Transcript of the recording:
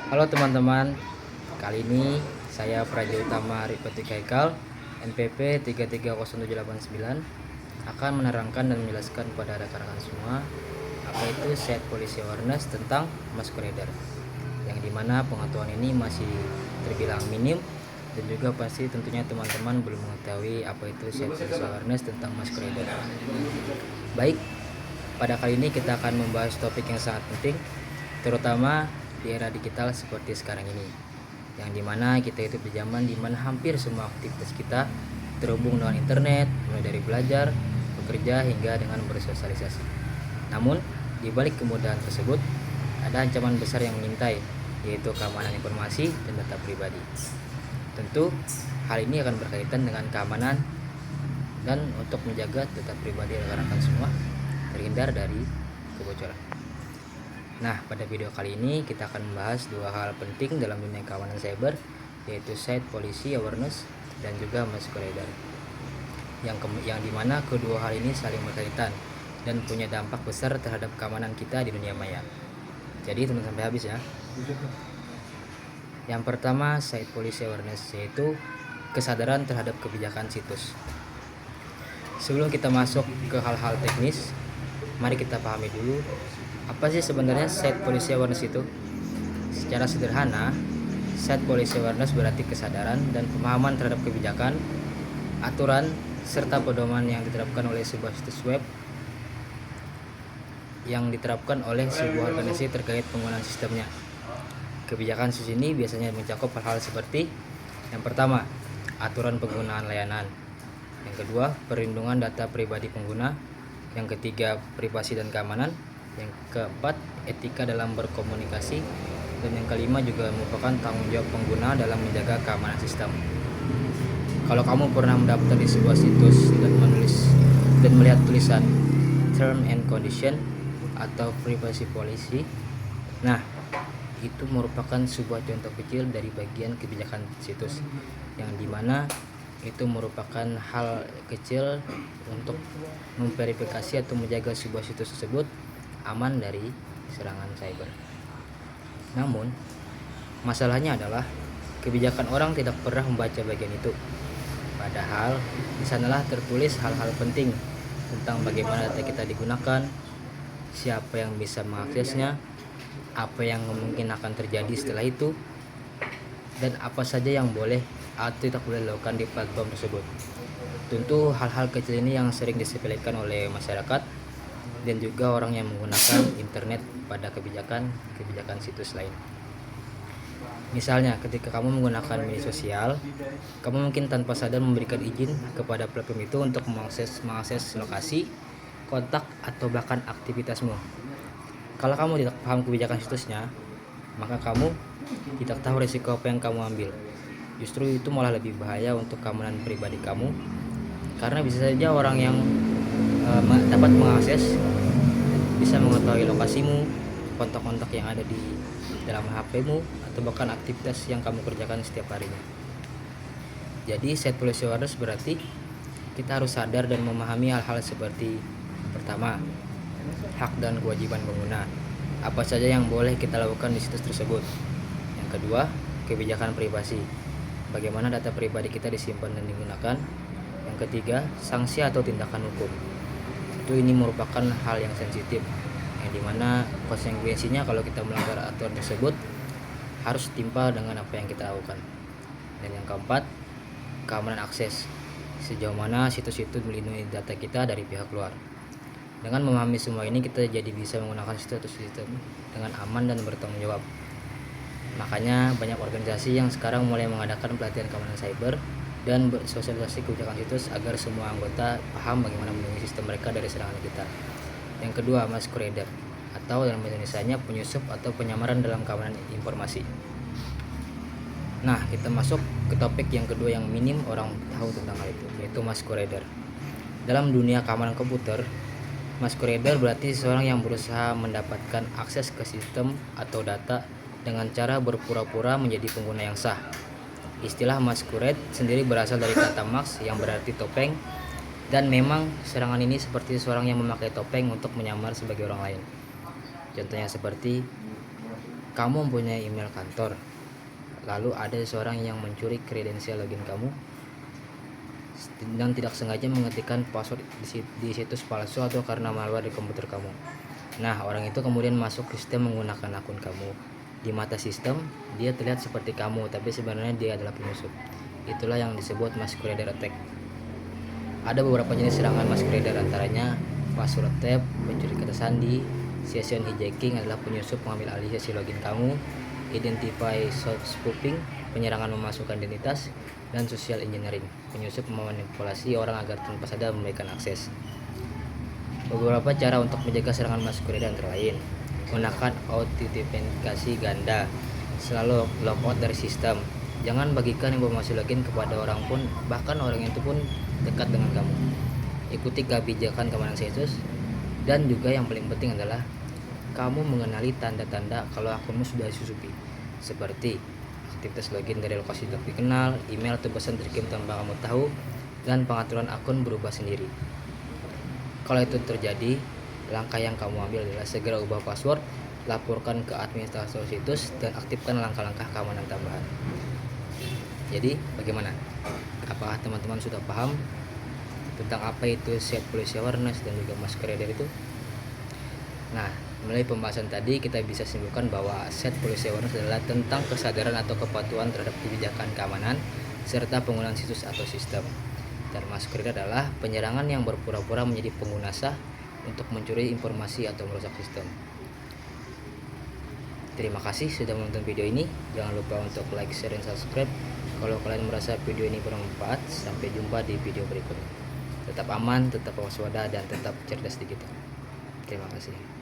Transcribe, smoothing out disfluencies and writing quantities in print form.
Halo teman-teman, kali ini saya Praja Utama Ripotik Haikal NPP 330789 akan menerangkan dan menjelaskan kepada rekan-rekan semua apa itu Set Policy Awareness tentang masquerader, yang dimana pengetahuan ini masih terbilang minim dan juga pasti tentunya teman-teman belum mengetahui apa itu Set Policy Awareness tentang masquerader. Baik, pada kali ini kita akan membahas topik yang sangat penting, terutama di era digital seperti sekarang ini, yang dimana kita hidup di zaman dimana hampir semua aktivitas kita terhubung dengan internet, mulai dari belajar, bekerja, hingga dengan bersosialisasi. Namun, di balik kemudahan tersebut, ada ancaman besar yang mengintai, yaitu keamanan informasi dan data pribadi. Tentu, hal ini akan berkaitan dengan keamanan dan untuk menjaga data pribadi rekan-rekan semua terhindar dari kebocoran. Nah, pada video kali ini kita akan membahas dua hal penting dalam dunia keamanan cyber, yaitu Site Policy Awareness dan juga masquerader. Yang dimana kedua hal ini saling berkaitan dan punya dampak besar terhadap keamanan kita di dunia maya. Jadi tonton sampai habis ya. Yang pertama, Site Policy Awareness, yaitu kesadaran terhadap kebijakan situs. Sebelum kita masuk ke hal-hal teknis, mari kita pahami dulu apa sih sebenarnya Site Policy Awareness itu? Secara sederhana, Site Policy Awareness berarti kesadaran dan pemahaman terhadap kebijakan, aturan, serta pedoman yang diterapkan oleh sebuah situs web yang diterapkan oleh sebuah organisasi terkait penggunaan sistemnya. Kebijakan situs ini biasanya mencakup hal-hal seperti: yang pertama, aturan penggunaan layanan; yang kedua, perlindungan data pribadi pengguna; yang ketiga, privasi dan keamanan; yang keempat, etika dalam berkomunikasi; dan yang kelima juga merupakan tanggung jawab pengguna dalam menjaga keamanan sistem. Kalau kamu pernah mendaftar di sebuah situs dan melihat tulisan Term and Condition atau Privacy Policy, nah itu merupakan sebuah contoh kecil dari bagian kebijakan situs, yang dimana itu merupakan hal kecil untuk memverifikasi atau menjaga sebuah situs tersebut aman dari serangan cyber. Namun, masalahnya adalah kebijakan orang tidak pernah membaca bagian itu. Padahal di sanalah tertulis hal-hal penting tentang bagaimana data kita digunakan, siapa yang bisa mengaksesnya, apa yang mungkin akan terjadi setelah itu, dan apa saja yang boleh atau tidak boleh dilakukan di platform tersebut. Tentu hal-hal kecil ini yang sering disepelekan oleh masyarakat dan juga orang yang menggunakan internet pada kebijakan situs lain. Misalnya, ketika kamu menggunakan media sosial, kamu mungkin tanpa sadar memberikan izin kepada platform itu untuk mengakses lokasi, kontak, atau bahkan aktivitasmu. Kalau kamu tidak paham kebijakan situsnya, maka kamu tidak tahu risiko apa yang kamu ambil. Justru itu malah lebih bahaya untuk keamanan pribadi kamu, karena bisa saja orang yang dapat mengakses bisa mengetahui lokasimu, kontak-kontak yang ada di dalam HP-mu, atau bahkan aktivitas yang kamu kerjakan setiap harinya. Jadi Site Policy Awareness berarti kita harus sadar dan memahami hal-hal seperti: pertama, hak dan kewajiban pengguna, apa saja yang boleh kita lakukan di situs tersebut. Yang kedua, kebijakan privasi, bagaimana data pribadi kita disimpan dan digunakan. Yang ketiga, sanksi atau tindakan hukum. Ini merupakan hal yang sensitif, yang dimana konsekuensinya kalau kita melanggar aturan tersebut harus timpal dengan apa yang kita lakukan. Dan yang keempat, keamanan akses, sejauh mana situs itu melindungi data kita dari pihak luar. Dengan memahami semua ini, kita jadi bisa menggunakan situs dengan aman dan bertanggung jawab. Makanya banyak organisasi yang sekarang mulai mengadakan pelatihan keamanan cyber dan bersosialisasi kebijakan situs agar semua anggota paham bagaimana melindungi sistem mereka dari serangan kita. Yang kedua, masquerader, atau dalam bahasa Indonesianya penyusup atau penyamaran dalam keamanan informasi. Nah, kita masuk ke topik yang kedua yang minim orang tahu tentang hal itu, yaitu masquerader. Dalam dunia keamanan komputer, masquerader berarti seseorang yang berusaha mendapatkan akses ke sistem atau data dengan cara berpura-pura menjadi pengguna yang sah. Istilah masquerade sendiri berasal dari kata mask yang berarti topeng, dan memang serangan ini seperti seseorang yang memakai topeng untuk menyamar sebagai orang lain. Contohnya seperti kamu mempunyai email kantor, lalu ada seseorang yang mencuri kredensial login kamu dan tidak sengaja mengetikkan password di situs palsu atau karena malware di komputer kamu. Nah, orang itu kemudian masuk ke sistem menggunakan akun kamu. Di mata sistem, dia terlihat seperti kamu, tapi sebenarnya dia adalah penyusup. Itulah yang disebut masquerader attack. Ada beberapa jenis serangan masquerader, antaranya password theft, pencuri kata sandi, session hijacking adalah penyusup mengambil alih sesi login kamu, identify spoofing, penyerangan memasukkan identitas, dan social engineering, penyusup memanipulasi orang agar tanpa sadar memberikan akses. Beberapa cara untuk menjaga serangan masquerader antara lain: gunakan autentikasi ganda, selalu logout dari sistem, jangan bagikan informasi login kepada orang pun, bahkan orang itu pun dekat dengan kamu. Ikuti kebijakan keamanan situs, dan juga yang paling penting adalah kamu mengenali tanda-tanda kalau akunmu sudah disusupi, seperti aktivitas login dari lokasi tidak dikenal, email atau pesan terkirim tanpa kamu tahu, dan pengaturan akun berubah sendiri. Kalau itu terjadi, langkah yang kamu ambil adalah segera ubah password, laporkan ke administrator situs, dan aktifkan langkah-langkah keamanan tambahan. Jadi, bagaimana? Apakah teman-teman sudah paham tentang apa itu Set Policy Awareness dan juga masquerader itu? Nah, melalui pembahasan tadi kita bisa simpulkan bahwa Set Policy Awareness adalah tentang kesadaran atau kepatuhan terhadap kebijakan keamanan serta penggunaan situs atau sistem. Dan masquerader adalah penyerangan yang berpura-pura menjadi pengguna sah untuk mencuri informasi atau merusak sistem. Terima kasih sudah menonton video ini. Jangan lupa untuk like, share, dan subscribe kalau kalian merasa video ini bermanfaat. Sampai jumpa di video berikutnya. Tetap aman, tetap waspada, dan tetap cerdas digital. Terima kasih.